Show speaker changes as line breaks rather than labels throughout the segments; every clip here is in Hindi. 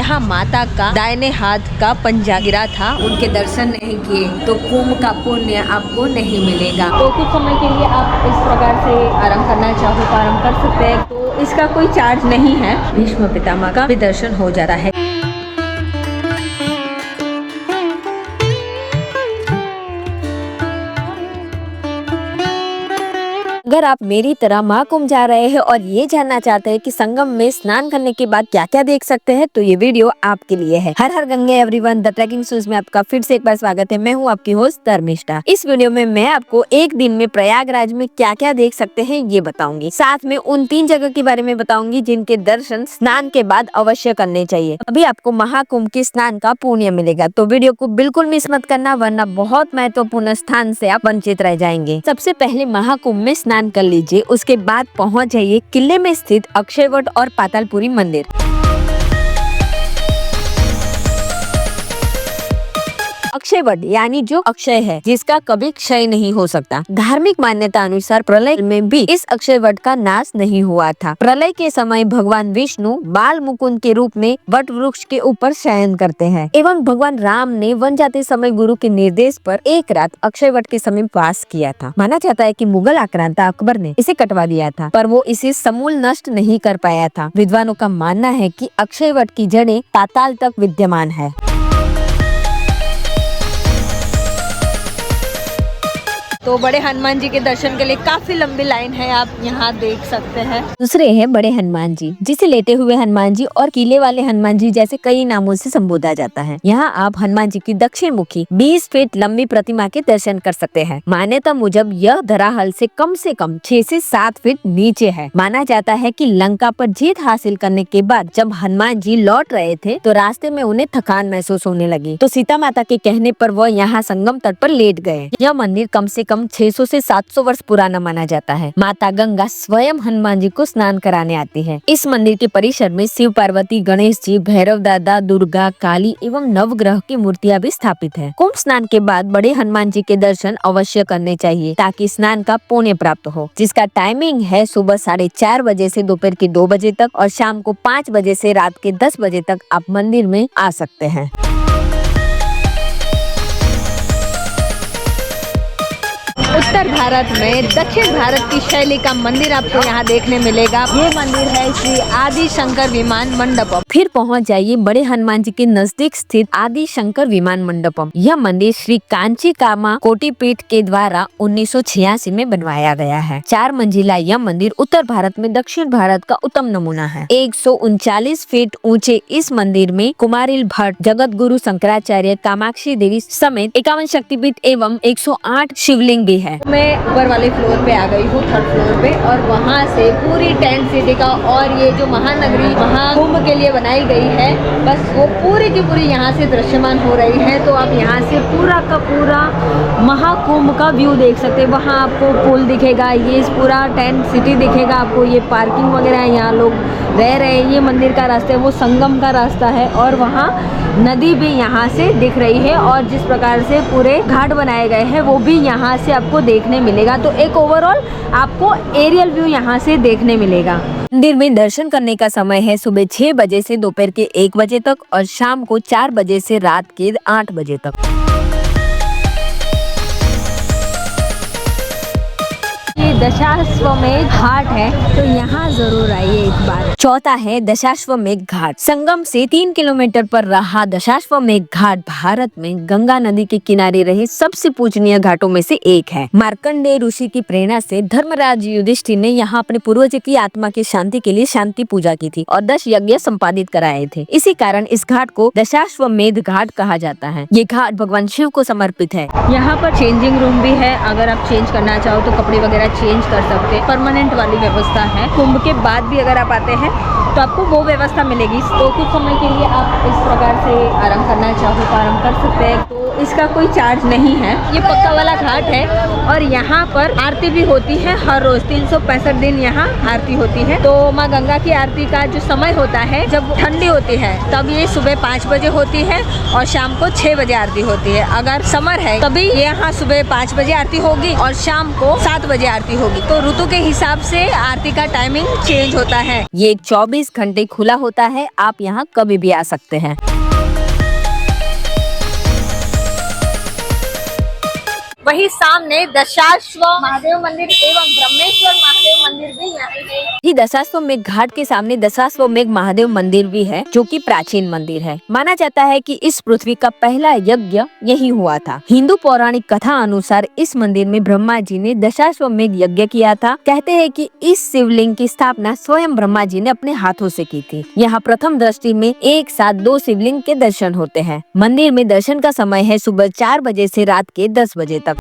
यहाँ माता का दाहिने हाथ का पंजा गिरा था, उनके दर्शन नहीं किए तो कुंभ का पुण्य आपको नहीं मिलेगा। तो कुछ समय के लिए आप इस प्रकार से आराम करना चाहो तो आराम कर सकते हैं। तो इसका कोई चार्ज नहीं है। भीष्म पितामह का भी दर्शन हो जाता है। अगर आप मेरी तरह महाकुंभ जा रहे हैं और ये जानना चाहते हैं कि संगम में स्नान करने के बाद क्या क्या देख सकते हैं, तो ये वीडियो आपके लिए है। हर हर Gange everyone, the trekking shoes में आपका फिर से एक बार स्वागत है। मैं हूँ आपकी होस्ट धर्मिष्ठा। इस वीडियो में मैं आपको एक दिन में प्रयागराज में क्या क्या देख सकते हैं ये बताऊंगी। साथ में उन 3 जगह के बारे में बताऊंगी जिनके दर्शन स्नान के बाद अवश्य करने चाहिए। अभी आपको महाकुंभ के स्नान का पुण्य मिलेगा, तो वीडियो को बिल्कुल मिस मत करना, वरना बहुत महत्वपूर्ण स्थान से आप वंचित रह जाएंगे। सबसे पहले महाकुंभ में स्नान कर लीजिए, उसके बाद पहुंच जाइए किले में स्थित अक्षयवट और पातालपुरी मंदिर। अक्षयवट यानी जो अक्षय है, जिसका कभी क्षय नहीं हो सकता। धार्मिक मान्यता अनुसार प्रलय में भी इस अक्षयवट का नाश नहीं हुआ था। प्रलय के समय भगवान विष्णु बाल मुकुंद के रूप में वट वृक्ष के ऊपर शयन करते हैं एवं भगवान राम ने वन जाते समय गुरु के निर्देश पर एक रात अक्षयवट के समीप वास किया था। माना जाता है कि मुगल आक्रांता अकबर ने इसे कटवा दिया था, पर वो इसे समूल नष्ट नहीं कर पाया था। विद्वानों का मानना है कि अक्षयवट की जड़ें पाताल तक विद्यमान है। तो बड़े हनुमान जी के दर्शन के लिए काफी लंबी लाइन है, आप यहाँ देख सकते हैं। दूसरे हैं बड़े हनुमान जी, जिसे लेटे हुए हनुमान जी और किले वाले हनुमान जी जैसे कई नामों से संबोधा जाता है। यहाँ आप हनुमान जी की दक्षिण मुखी 20 फीट लंबी प्रतिमा के दर्शन कर सकते हैं। मान्यता मुजब यह धरातल से कम 6 से 7 फीट नीचे है। माना जाता है कि लंका पर जीत हासिल करने के बाद जब हनुमान जी लौट रहे थे तो रास्ते में उन्हें थकान महसूस होने लगी, तो सीता माता के कहने पर वह यहाँ संगम तट पर लेट गए। यह मंदिर कम से कम 600 से 700 वर्ष पुराना माना जाता है। माता गंगा स्वयं हनुमान जी को स्नान कराने आती है। इस मंदिर के परिसर में शिव पार्वती, गणेश जी, भैरव दादा, दुर्गा, काली एवं नवग्रह की मूर्तियां भी स्थापित है। कुंभ स्नान के बाद बड़े हनुमान जी के दर्शन अवश्य करने चाहिए ताकि स्नान का पुण्य प्राप्त हो, जिसका टाइमिंग है सुबह 4:30 बजे से दोपहर के 2 बजे तक और शाम को 5 बजे से रात के 10 बजे तक आप मंदिर में आ सकते हैं। उत्तर भारत में दक्षिण भारत की शैली का मंदिर आपको यहाँ देखने मिलेगा। ये मंदिर है श्री आदि शंकर विमान मंडपम। फिर पहुँच जाइए बड़े हनुमान जी के नजदीक स्थित आदि शंकर विमान मंडपम। यह मंदिर श्री कांची कामा कोटिपीठ के द्वारा 1986 में बनवाया गया है। 4 मंजिला यह मंदिर उत्तर भारत में दक्षिण भारत का उत्तम नमूना है। 139 फीट ऊंचे इस मंदिर में कुमारिल भट्ट, जगत गुरु शंकराचार्य, कामाक्षी देवी समेत 51 शक्तिपीठ एवं 108 शिवलिंग भी है। मैं ऊपर वाले फ्लोर पे आ गई हूँ, 3rd फ्लोर पे, और वहाँ से पूरी टेंट सिटी का और ये जो महानगरी महाकुंभ के लिए बनाई गई है, बस वो पूरी की पूरी यहाँ से दृश्यमान हो रही है। तो आप यहाँ से पूरा का पूरा महाकुंभ का व्यू देख सकते हैं। वहाँ आपको पुल दिखेगा, ये पूरा टेंट सिटी दिखेगा आपको, ये पार्किंग वगैरह है, यहाँ लोग रह रहे हैं। ये मंदिर का रास्ता है, वो संगम का रास्ता है, और वहाँ नदी भी यहाँ से दिख रही है, और जिस प्रकार से पूरे घाट बनाए गए हैं वो भी यहाँ से आपको देखने मिलेगा। तो एक ओवरऑल आपको एरियल व्यू यहाँ से देखने मिलेगा। मंदिर में दर्शन करने का समय है सुबह 6 बजे से दोपहर के 1 बजे तक और शाम को 4 बजे से रात के 8 बजे तक। दशाश्वमेध घाट है, तो यहाँ जरूर आइए एक बार। चौथा है दशाश्वमेध घाट। संगम से 3 किलोमीटर पर रहा दशाश्वमेध घाट भारत में गंगा नदी के किनारे रहे सबसे पूजनीय घाटों में से एक है। मार्कंडेय ऋषि की प्रेरणा से धर्मराज युधिष्ठिर ने यहाँ अपने पूर्वज की आत्मा की शांति के लिए शांति पूजा की थी और 10 यज्ञ संपादित कराए थे। इसी कारण इस घाट को दशाश्वमेध घाट कहा जाता है। ये घाट भगवान शिव को समर्पित है। यहाँ पर चेंजिंग रूम भी है, अगर आप चेंज करना चाहो तो कपड़े वगैरह चेंज कर सकते हैं। परमानेंट वाली व्यवस्था है। कुंभ के बाद भी अगर आप आते हैं तो आपको वो व्यवस्था मिलेगी। तो कुछ समय के लिए आप इस प्रकार से आराम करना चाहो तो आराम कर सकते हैं। तो इसका कोई चार्ज नहीं है। ये पक्का वाला घाट है और यहाँ पर आरती भी होती है हर रोज 365 दिन यहाँ आरती होती है। तो माँ गंगा की आरती का जो समय होता है, जब ठंडी होती है तब ये सुबह 5 बजे होती है और शाम को 6 बजे आरती होती है। अगर समर है तभी यहाँ सुबह 5 बजे आरती होगी और शाम को 7 बजे आरती होगी। तो ऋतु के हिसाब से आरती का टाइमिंग चेंज होता है।
ये 24 घंटे खुला होता है, आप यहाँ कभी भी आ सकते हैं।
वही सामने दशाश्व महादेव मंदिर एवं ब्रह्मेश्वर महादेव मंदिर भी यहाँ है।
दशाश्वमेध घाट के सामने दशाश्वमेध महादेव मंदिर भी है, जो कि प्राचीन मंदिर है। माना जाता है कि इस पृथ्वी का पहला यज्ञ यही हुआ था। हिंदू पौराणिक कथा अनुसार इस मंदिर में ब्रह्मा जी ने दशाश्वमेध यज्ञ किया था। कहते हैं कि इस शिवलिंग की स्थापना स्वयं ब्रह्मा जी ने अपने हाथों से की थी। यहाँ प्रथम दृष्टि में एक साथ 2 शिवलिंग के दर्शन होते हैं। मंदिर में दर्शन का समय है सुबह 4 बजे से रात के 10 बजे तक।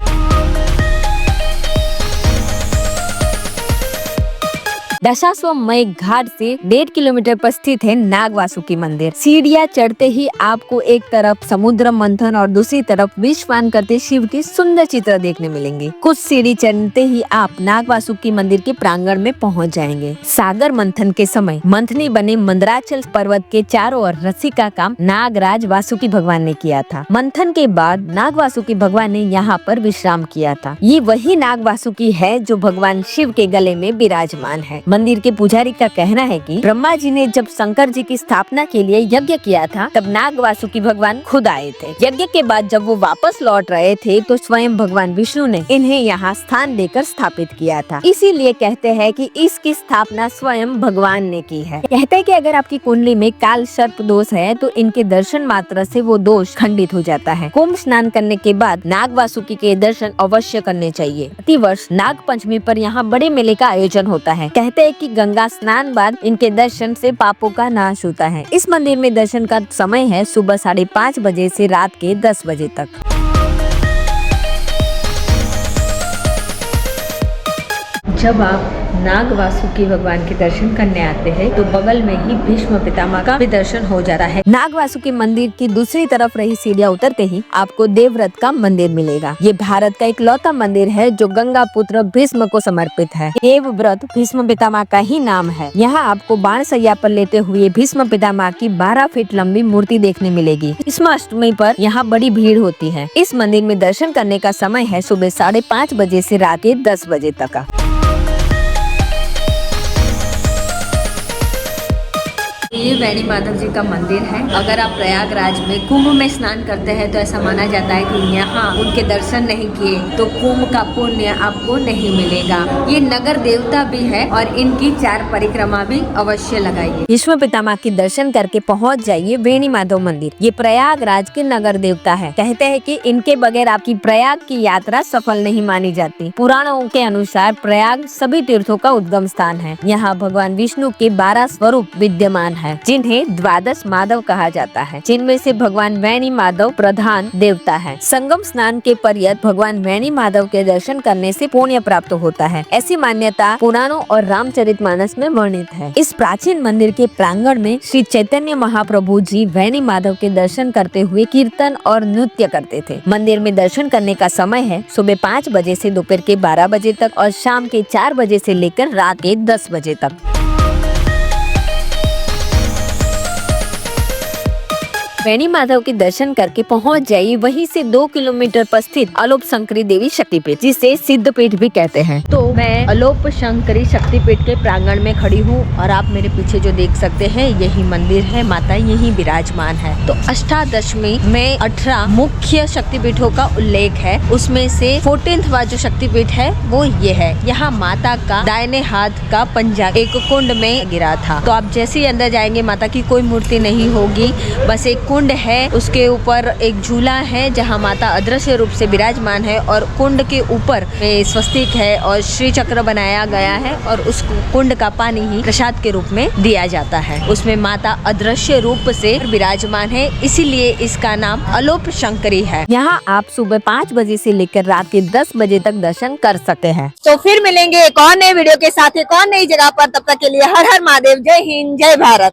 दशाश्वमेध घाट से 1.5 किलोमीटर पर स्थित है नागवासुकी मंदिर। सीढ़ियाँ चढ़ते ही आपको एक तरफ समुद्र मंथन और दूसरी तरफ विष पान करते शिव की सुंदर चित्र देखने मिलेंगे। कुछ सीढ़ी चढ़ते ही आप नागवासुकी मंदिर के प्रांगण में पहुंच जाएंगे। सागर मंथन के समय मंथनी बने मंदराचल पर्वत के चारों ओर रस्सी का काम नागराज वासुकी भगवान ने किया था। मंथन के बाद नाग वासुकी भगवान ने यहाँ पर विश्राम किया था। ये वही नाग वासुकी है जो भगवान शिव के गले में विराजमान है। मंदिर के पुजारी का कहना है कि ब्रह्मा जी ने जब शंकर जी की स्थापना के लिए यज्ञ किया था, तब नाग वासुकी भगवान खुद आए थे। यज्ञ के बाद जब वो वापस लौट रहे थे तो स्वयं भगवान विष्णु ने इन्हें यहाँ स्थान देकर स्थापित किया था। इसीलिए कहते हैं कि इसकी स्थापना स्वयं भगवान ने की है। कहते हैं कि अगर आपकी कुंडली में काल सर्प दोष है तो इनके दर्शन मात्र से वो दोष खंडित हो जाता है। कुंभ स्नान करने के बाद नाग वासुकी के दर्शन अवश्य करने चाहिए। प्रतिवर्ष नाग पंचमी पर यहाँ बड़े मेले का आयोजन होता है। कहते हैं कि गंगा स्नान बाद इनके दर्शन से पापों का नाश होता है। इस मंदिर में दर्शन का समय है सुबह 5:30 बजे से रात के 10 बजे तक।
जब आप नाग वासुकी भगवान के दर्शन करने आते हैं तो बगल में ही भीष्म पितामह का भी दर्शन हो जाता है।
नाग वासुकी मंदिर की दूसरी तरफ रही सीढ़ियाँ उतरते ही आपको देवव्रत का मंदिर मिलेगा। ये भारत का इकलौता मंदिर है जो गंगा पुत्र भीष्म को समर्पित है। देवव्रत भीष्म पितामह का ही नाम है। यहाँ आपको बाण सैया पर लेते हुए भीष्म पितामह की 12 फीट लंबी मूर्ति देखने मिलेगी। भीष्माष्टमी पर यहाँ बड़ी भीड़ होती है। इस मंदिर में दर्शन करने का समय है सुबह 5:30 बजे से रात के 10 बजे तक।
ये वैणी माधव जी का मंदिर है। अगर आप प्रयागराज में कुंभ में स्नान करते हैं तो ऐसा माना जाता है कि यहाँ उनके दर्शन नहीं किए तो कुंभ का पुण्य आपको नहीं मिलेगा। ये नगर देवता भी है और इनकी 4 परिक्रमा भी अवश्य लगाइए।
भीष्म पितामह के दर्शन करके पहुँच जाइए वैणी माधव मंदिर। ये प्रयागराज के नगर देवता है। कहते हैं कि इनके बगैर आपकी प्रयाग की यात्रा सफल नहीं मानी जाती। पुराणों के अनुसार प्रयाग सभी तीर्थों का उद्गम स्थान है। यहाँ भगवान विष्णु के 12 स्वरूप विद्यमान है, जिन्हें 12 माधव कहा जाता है, जिनमें से भगवान वैणी माधव प्रधान देवता है। संगम स्नान के पश्चात भगवान वैणी माधव के दर्शन करने से पुण्य प्राप्त होता है। ऐसी मान्यता पुराणों और रामचरितमानस में वर्णित है। इस प्राचीन मंदिर के प्रांगण में श्री चैतन्य महाप्रभु जी वैणी माधव के दर्शन करते हुए कीर्तन और नृत्य करते थे। मंदिर में दर्शन करने का समय है सुबह 5 बजे से दोपहर के 12 बजे तक और शाम के 4 बजे से लेकर रात के 10 बजे तक। वैणी माधव के दर्शन करके पहुंच जाइए वहीं से 2 किलोमीटर पर स्थित अलोप शंकरी देवी शक्तिपीठ, जिसे सिद्धपीठ भी कहते हैं।
तो मैं अलोप शंकरी शक्तिपीठ के प्रांगण में खड़ी हूँ और आप मेरे पीछे जो देख सकते हैं यही मंदिर है। माता यही विराजमान है। तो अष्टादशमी में 18 मुख्य शक्तिपीठों का उल्लेख है। उसमें से 14वां जो शक्तिपीठ है वो ये है। यहाँ माता का दाहिने हाथ का पंजा एक कुंड में गिरा था। तो आप जैसे ही अंदर जाएंगे माता की कोई मूर्ति नहीं होगी, बस एक कुंड है। उसके ऊपर एक झूला है जहाँ माता अदृश्य रूप से विराजमान है और कुंड के ऊपर स्वस्तिक है और श्री चक्र बनाया गया है और उस कुंड का पानी ही प्रसाद के रूप में दिया जाता है। उसमें माता अदृश्य रूप से विराजमान है, इसीलिए इसका नाम अलोप शंकरी है।
यहाँ आप सुबह 5 बजे से लेकर रात के 10 बजे तक दर्शन कर सकते हैं।
तो फिर मिलेंगे एक और नए वीडियो के साथ एक और नई जगह पर। तब तक के लिए हर हर महादेव। जय हिंद, जय भारत।